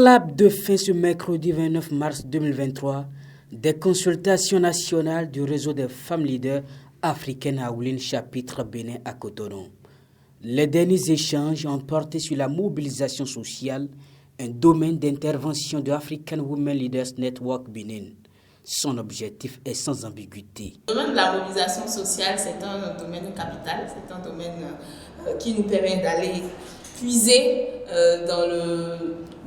clap de fin ce mercredi 29 mars 2023 des consultations nationales du réseau des femmes leaders africaines à Aouline, chapitre Bénin à Cotonou. Les derniers échanges ont porté sur la mobilisation sociale, un domaine d'intervention de African Women Leaders Network Bénin. Son objectif est sans ambiguïté. Le domaine de la mobilisation sociale, c'est un domaine capital, c'est un domaine qui nous permet d'aller puiser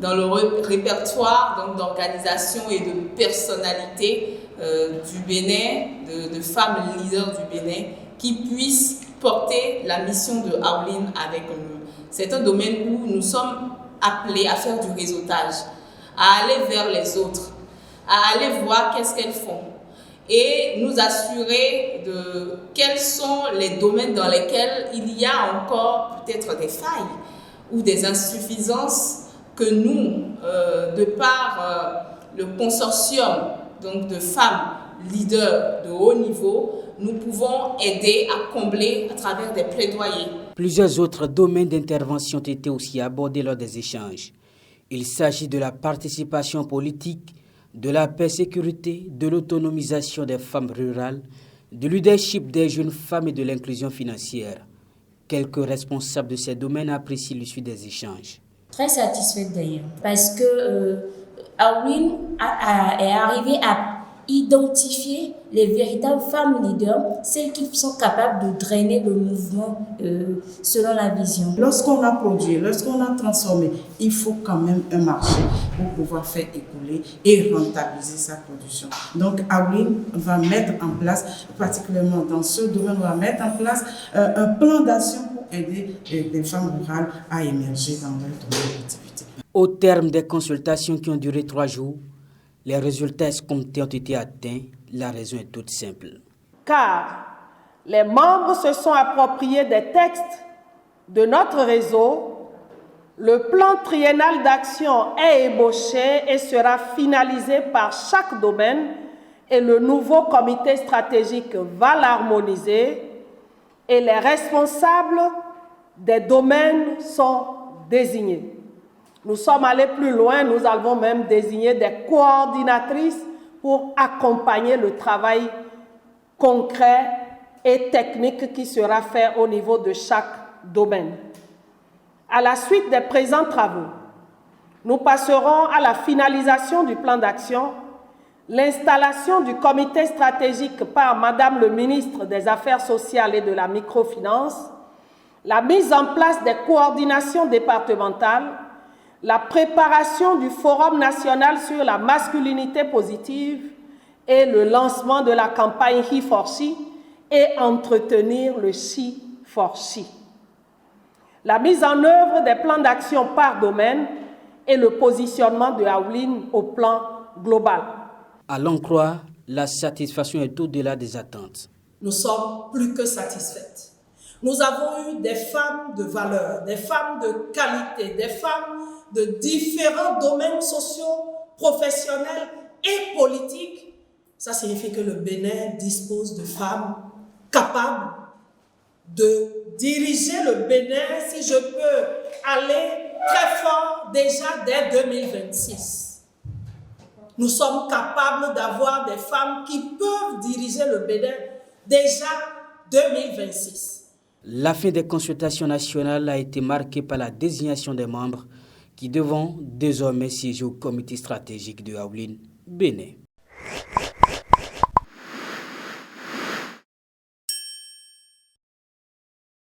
dans le répertoire d'organisations et de personnalités du Bénin, de femmes leaders du Bénin, qui puissent porter la mission de Aouline avec nous. C'est un domaine où nous sommes appelés à faire du réseautage, à aller vers les autres, à aller voir qu'est-ce qu'elles font et nous assurer de quels sont les domaines dans lesquels il y a encore peut-être des failles ou des insuffisances que nous, de par le consortium donc de femmes leaders de haut niveau, nous pouvons aider à combler à travers des plaidoyers. Plusieurs autres domaines d'intervention ont été aussi abordés lors des échanges. Il s'agit de la participation politique, de la paix et sécurité, de l'autonomisation des femmes rurales, du leadership des jeunes femmes et de l'inclusion financière. Quelques responsables de ces domaines apprécient l'issue des échanges. Très satisfaite d'ailleurs, parce que Aouline est arrivée à identifier les véritables femmes leaders, celles qui sont capables de drainer le mouvement selon la vision. Lorsqu'on a produit, lorsqu'on a transformé, il faut quand même un marché pour pouvoir faire écouler et rentabiliser sa production. Donc Aouline va mettre en place, particulièrement dans ce domaine, on va mettre en place un plan d'action pour aider les femmes rurales à émerger dans leur domaine d'activité. Au terme des consultations qui ont duré 3 jours, les résultats escomptés ont été atteints. La raison est toute simple. Car les membres se sont appropriés des textes de notre réseau. Le plan triennal d'action est ébauché et sera finalisé par chaque domaine et le nouveau comité stratégique va l'harmoniser et les responsables des domaines sont désignés. Nous sommes allés plus loin, nous avons même désigné des coordinatrices pour accompagner le travail concret et technique qui sera fait au niveau de chaque domaine. À la suite des présents travaux, nous passerons à la finalisation du plan d'action, l'installation du comité stratégique par Madame le ministre des Affaires sociales et de la microfinance, la mise en place des coordinations départementales, la préparation du Forum national sur la masculinité positive et le lancement de la campagne He for She et entretenir le She for She. La mise en œuvre des plans d'action par domaine et le positionnement de Aouline au plan global. À l'en croire, la satisfaction est au-delà des attentes. Nous sommes plus que satisfaites. Nous avons eu des femmes de valeur, des femmes de qualité, des femmes de différents domaines sociaux, professionnels et politiques. Ça signifie que le Bénin dispose de femmes capables de diriger le Bénin, si je peux aller très fort déjà dès 2026. Nous sommes capables d'avoir des femmes qui peuvent diriger le Bénin déjà 2026. La fin des consultations nationales a été marquée par la désignation des membres qui devront désormais siéger au comité stratégique de Aouline, Bénin.